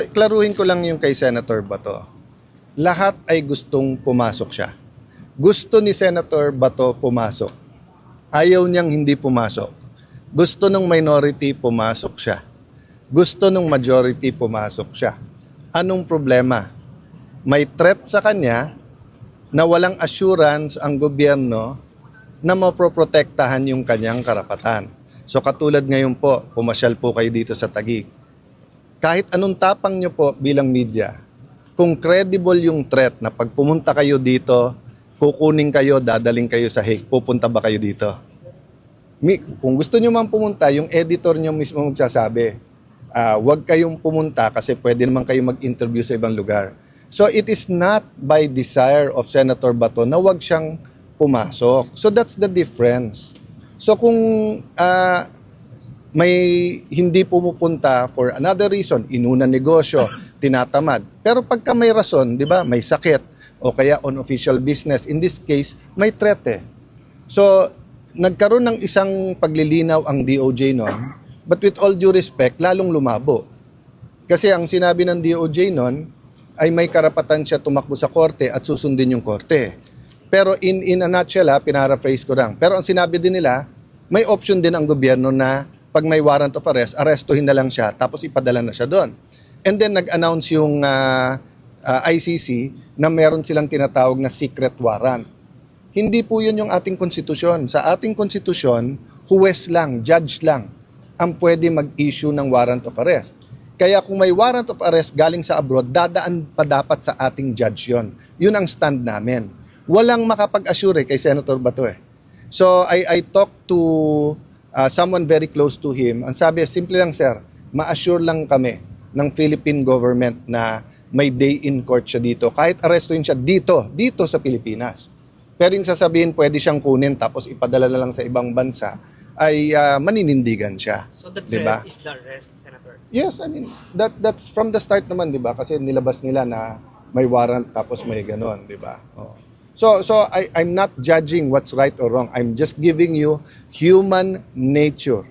Klaruhin ko lang yung kay Senator Bato. Lahat ay gustong pumasok siya. Gusto ni Senator Bato pumasok. Ayaw niyang hindi pumasok. Gusto ng minority pumasok siya. Gusto ng majority pumasok siya. Anong problema? May threat sa kanya na walang assurance ang gobyerno na mapoprotektahan yung kanyang karapatan. So katulad ngayon po, pumasyal po kayo dito sa Taguig. Kahit anong tapang nyo po bilang media, kung credible yung threat na pag pumunta kayo dito, kukunin kayo, dadaling kayo sa Hague, pupunta ba kayo dito? Kung gusto nyo man pumunta, yung editor nyo mismo magsasabi, wag kayong pumunta kasi pwede naman kayo mag-interview sa ibang lugar. So it is not by desire of Senator Bato na wag siyang pumasok. So that's the difference. So kung may hindi pumupunta for another reason, inuna negosyo, tinatamad. Pero pagka may rason, di ba, may sakit, o kaya on official business, in this case, may threat eh. So, nagkaroon ng isang paglilinaw ang DOJ noon, but with all due respect, lalong lumabo. Kasi ang sinabi ng DOJ noon, ay may karapatan siya tumakbo sa korte at susundin yung korte. Pero in a nutshell, pinaraphrase ko lang. Pero ang sinabi din nila, may option din ang gobyerno na pag may warrant of arrest, arestuhin na lang siya, tapos ipadala na siya doon. And then nag-announce yung ICC na meron silang tinatawag na secret warrant. Hindi po yun yung ating konstitusyon. Sa ating konstitusyon, huwes lang, judge lang, ang pwede mag-issue ng warrant of arrest. Kaya kung may warrant of arrest galing sa abroad, dadaan pa dapat sa ating judge yun. Yun ang stand namin. Walang makapag-assure kay Senator Bato eh. So I talked to someone very close to him. Ang sabi, simple lang sir, ma-assure lang kami ng Philippine government na may day in court siya dito. Kahit arrestuin siya dito sa Pilipinas. Pero yung sasabihin, pwede siyang kunin tapos ipadala na lang sa ibang bansa, ay maninindigan siya. So the threat diba? is the arrest, Senator? Yes, I mean, that's from the start naman, di ba? Kasi nilabas nila na may warrant tapos may ganon, di ba? Oh. So I'm not judging what's right or wrong. I'm just giving you human nature.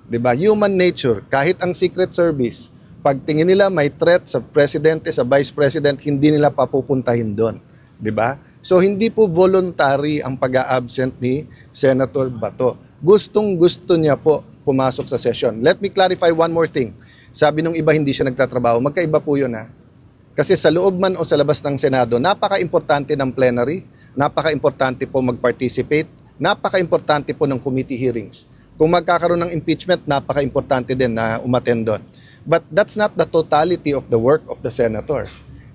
'Di ba? Human nature. Kahit ang Secret Service, pag tingin nila may threat sa presidente, sa vice president, hindi nila papupuntahin doon, 'di ba? So hindi po voluntary ang pag-a-absent ni Senator Bato. Gustong-gusto niya po pumasok sa session. Let me clarify one more thing. Sabi nung iba hindi siya nagtatrabaho. Magkaiba po 'yun ha. Kasi sa loob man o sa labas ng Senado, napaka-importante ng plenary, napaka-importante po mag-participate, napaka-importante po ng committee hearings. Kung magkakaroon ng impeachment, napaka-importante din na umattend doon. But that's not the totality of the work of the senator.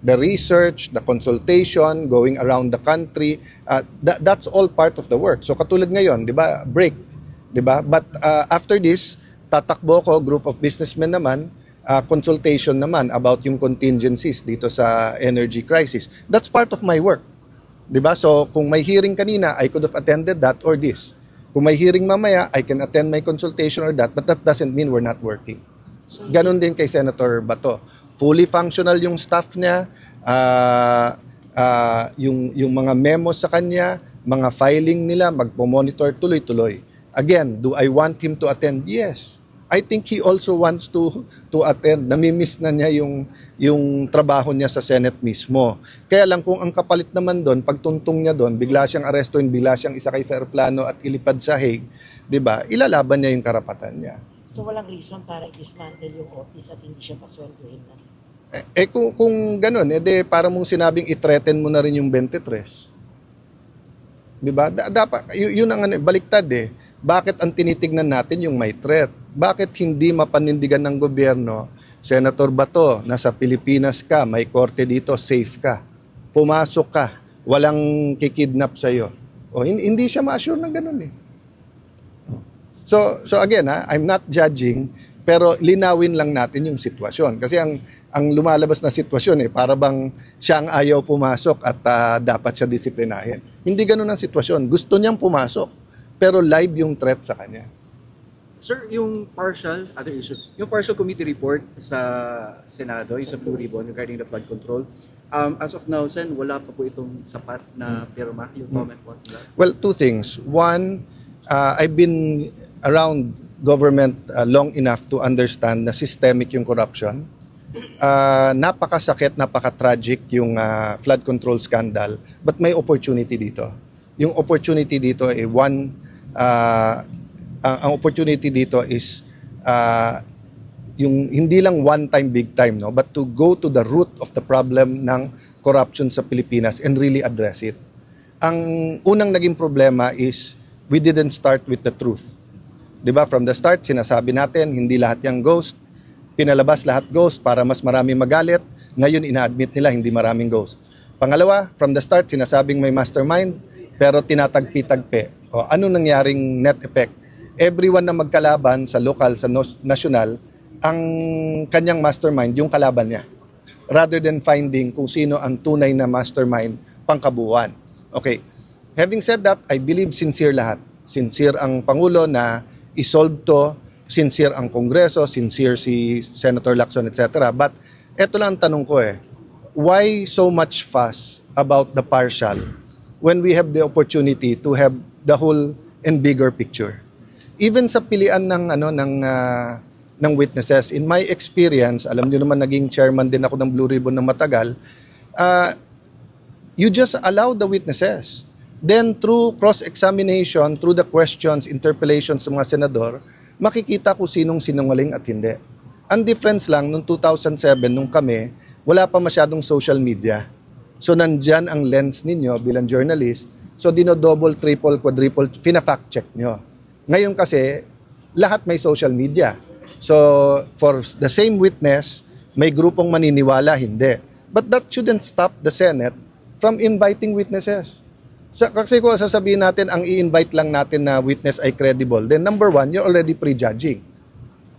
The research, the consultation, going around the country, that's all part of the work. So katulad ngayon, di ba, break, di ba? But after this, tatakbo ko, group of businessmen naman, consultation naman about yung contingencies dito sa energy crisis. That's part of my work. 'Di ba? So kung may hearing kanina, I could have attended that or this. Kung may hearing mamaya, I can attend my consultation or that, but that doesn't mean we're not working. Ganon din kay Senator Bato. Fully functional yung staff niya, yung mga memos sa kanya, mga filing nila, magpo-monitor tuloy-tuloy. Again, do I want him to attend? Yes. I think he also wants to attend. Namimiss na niya yung trabaho niya sa Senate mismo. Kaya lang kung ang kapalit naman doon, pagtuntong niya doon, bigla siyang arestuin, bigla siyang isakay sa eroplano at ilipad sa Hague, 'di ba? Ilalaban niya yung karapatan niya. So walang reason para i-dismantle yung office at hindi siya pasweldohin na? Kung gano'n, para mong sinabing i-threaten mo na rin yung 23. 'Di ba? Dapat yun ang baliktad eh. Bakit ang tinitignan natin yung may threat? Bakit hindi mapanindigan ng gobyerno, Senator Bato, nasa Pilipinas ka, may korte dito, safe ka. Pumasok ka, walang kikidnap sa'yo. O, hindi siya ma-assure ng ganun eh. So again, I'm not judging, pero linawin lang natin yung sitwasyon. Kasi ang lumalabas na sitwasyon para bang siya ang ayaw pumasok at dapat siya disiplinahin. Hindi ganun ang sitwasyon. Gusto niyang pumasok, pero live yung threat sa kanya. Sir, yung other issue, yung partial committee report sa Senado, yung sa Blue Ribbon regarding the flood control, as of now, Sen, wala pa po itong sapat na pirma, yung comment po nila? Well, two things. One, I've been around government long enough to understand na systemic yung corruption. napakasakit, napaka-tragic yung flood control scandal, but may opportunity dito. Yung opportunity dito ay ang opportunity dito is yung hindi lang one time, big time, no, but to go to the root of the problem ng corruption sa Pilipinas and really address it. Ang unang naging problema is we didn't start with the truth. 'Di ba? From the start, sinasabi natin hindi lahat yung ghost. Pinalabas lahat ghost para mas marami magalit. Ngayon ina-admit nila hindi maraming ghost. Pangalawa, from the start sinasabing may mastermind pero tinatagpi-tagpi. O ano nangyaring net effect? Everyone na magkalaban sa local, sa national, ang kanyang mastermind, yung kalaban niya. Rather than finding kung sino ang tunay na mastermind pangkabuuan. Okay. Having said that, I believe sincere lahat. Sincere ang Pangulo na isolve to, sincere ang Kongreso, sincere si Senator Lacson, etc. But eto lang ang tanong ko why so much fuss about the partial when we have the opportunity to have the whole and bigger picture? Even sa pilian ng witnesses, in my experience, alam niyo naman naging chairman din ako ng Blue Ribbon ng matagal, you just allow the witnesses. Then through cross-examination, through the questions, interpellations ng mga senador, makikita kung sinong sinungaling at hindi. Ang difference lang, noong 2007, nung kami, wala pa masyadong social media. So nandyan ang lens ninyo bilang journalist. So dino-double, triple, quadruple, fina-fact check nyo. Ngayon kasi, lahat may social media. So for the same witness, may grupong maniniwala, hindi. But that shouldn't stop the Senate from inviting witnesses. Kasi kung sasabihin natin, ang i-invite lang natin na witness ay credible, then number one, you're already prejudging.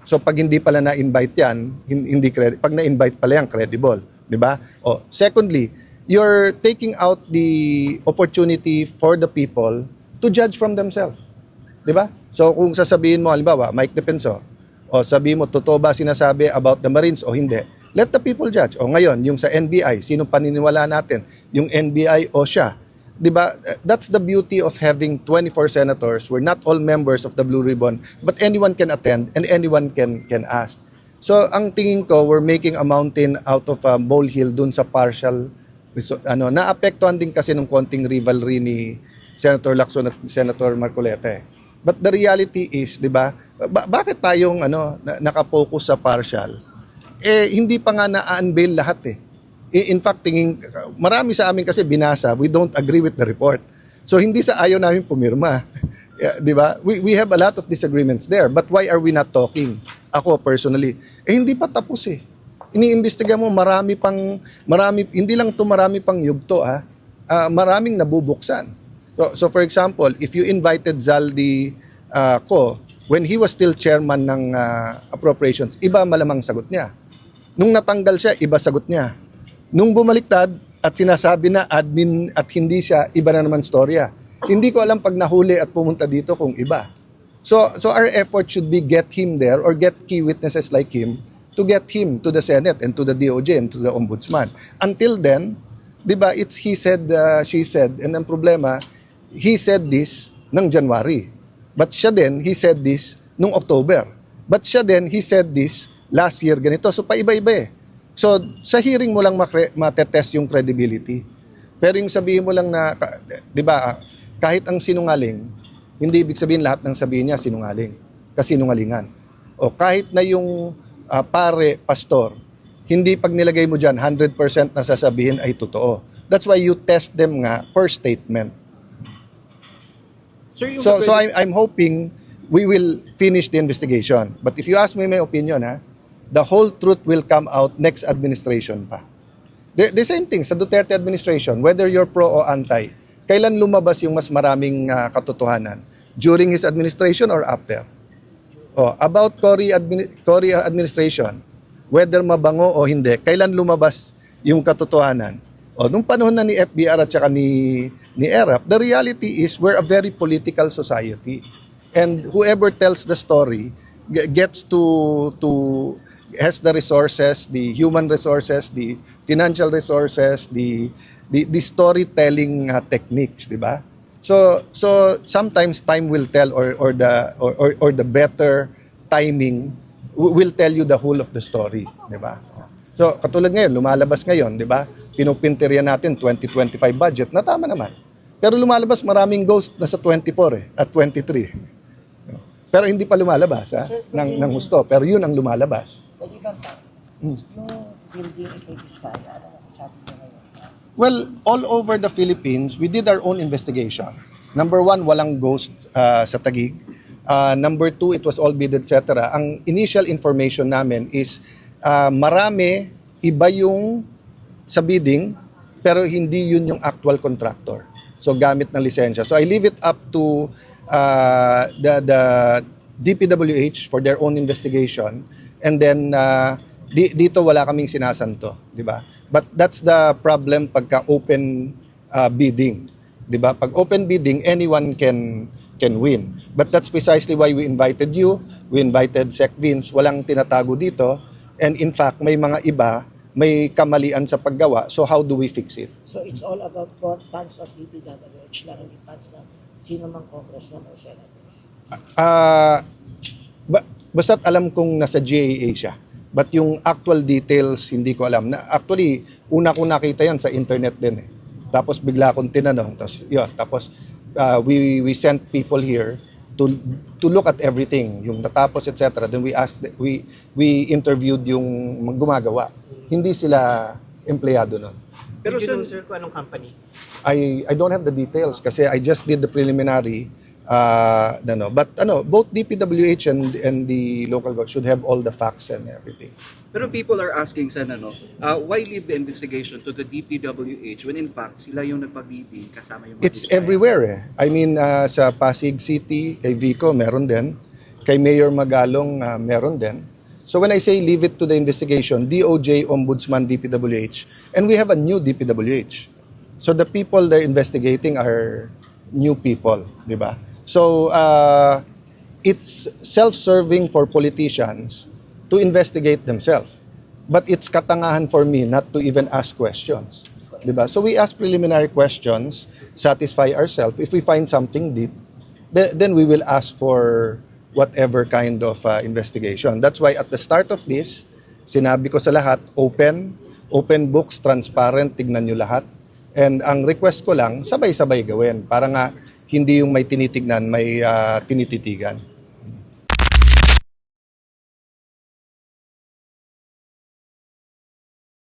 So pag hindi pala na-invite yan, hindi pag na-invite pala yan, credible. Di ba? Secondly, you're taking out the opportunity for the people to judge from themselves. Di ba? So kung sasabihin mo, halimbawa, Mike Defenso, sabihin mo, totoo ba sinasabi about the Marines o hindi? Let the people judge. Ngayon, yung sa NBI, sino paniniwala natin? Yung NBI o siya? Diba? That's the beauty of having 24 senators. We're not all members of the Blue Ribbon, but anyone can attend and anyone can ask. So ang tingin ko, we're making a mountain out of a molehill dun sa partial. Naapektuhan din kasi ng konting rivalry ni Senator Lacson at Senator Marcoleta. But the reality is, di ba, bakit tayong nakapokus sa partial? Hindi pa nga na-unveil lahat . In fact, marami sa amin kasi binasa, we don't agree with the report. So hindi sa ayaw namin pumirma. Di ba? We have a lot of disagreements there. But why are we not talking? Ako personally, hindi pa tapos . Iniimbestiga mo marami, hindi lang to marami pang yugto maraming nabubuksan. So for example, if you invited Zaldi Ko, when he was still chairman ng appropriations, iba malamang sagot niya. Nung natanggal siya, iba sagot niya. Nung bumaliktad at sinasabi na admin at hindi siya, iba na naman storya. Hindi ko alam pag nahuli at pumunta dito kung iba. So our effort should be get him there or get key witnesses like him to get him to the Senate and to the DOJ and to the Ombudsman. Until then, di ba, it's he said, she said, and ang problema, he said this ng January. But siya din, he said this nung October. But siya din, he said this last year ganito. So paiba-iba . So sa hearing mo lang matetest yung credibility. Pero yung sabihin mo lang na, di ba, kahit ang sinungaling, hindi ibig sabihin lahat ng sabihin niya sinungaling. Kasinungalingan. O kahit na yung pare, pastor, hindi pag nilagay mo dyan, 100% na sasabihin ay totoo. That's why you test them nga per statement. Sir, So I'm hoping we will finish the investigation. But if you ask me my opinion, the whole truth will come out next administration pa. The same thing sa Duterte administration, whether you're pro o anti, kailan lumabas yung mas maraming katotohanan? During his administration or after? About Cory administration, whether mabango o hindi, kailan lumabas yung katotohanan? Nung panahon na ni FBR at saka ni ERAP, the reality is we're a very political society. And whoever tells the story gets has the resources, the human resources, the financial resources, the storytelling techniques, di ba? So sometimes time will tell or the better timing will tell you the whole of the story, di ba? So, katulad ngayon, lumalabas ngayon, di ba? Pinupinteriya natin 2025 budget, na tama naman. Pero lumalabas maraming ghost na sa 24 at 23. Pero hindi pa lumalabas ng husto. Pero yun ang lumalabas. Pwede bang yung building is like this kaya, ano masasabi niyo ngayon? Well, all over the Philippines, we did our own investigation. Number one, walang ghost sa Taguig. Number two, it was all bid, etc. Ang initial information namin is marami, iba yung sa bidding, pero hindi yun yung actual contractor. So, gamit ng lisensya. So, I leave it up to the DPWH for their own investigation. And then, dito wala kaming sinasanto, di ba? But that's the problem pagka open bidding, di ba? Pag open bidding, anyone can win. But that's precisely why we invited you, we invited Sec Vince, walang tinatago dito. And in fact, may mga iba, may kamalian sa paggawa. So how do we fix it? So it's all about funds of DPWH lang, hindi funds ng sino mang congressman o senator. Basta't alam kong nasa GAA siya. But yung actual details, hindi ko alam. Actually, una ko nakita yan sa internet din eh. Tapos bigla akong tinanong. Tapos we sent people here to look at everything. Yung natapos, etc. Then we interviewed yung gumagawa. Hindi sila empleyado nun. Pero sir, kung anong company? I don't have the details kasi I just did the preliminary. But both DPWH and the local government should have all the facts and everything. Pero people are asking, Sen, why leave the investigation to the DPWH when in fact sila yung nagpabibing kasama yung mga It's everywhere eh. I mean, sa Pasig City, kay Vico, meron din. Kay Mayor Magalong, meron din. So when I say leave it to the investigation, DOJ, Ombudsman, DPWH, and we have a new DPWH. So the people they're investigating are new people, di ba? So it's self-serving for politicians to investigate themselves. But it's katangahan for me not to even ask questions. Diba? So we ask preliminary questions, satisfy ourselves. If we find something deep, then we will ask for whatever kind of investigation. That's why at the start of this, sinabi ko sa lahat, open books, transparent, tignan nyo lahat. And ang request ko lang, sabay-sabay gawin. Para nga hindi yung may tinitignan, may tinititigan.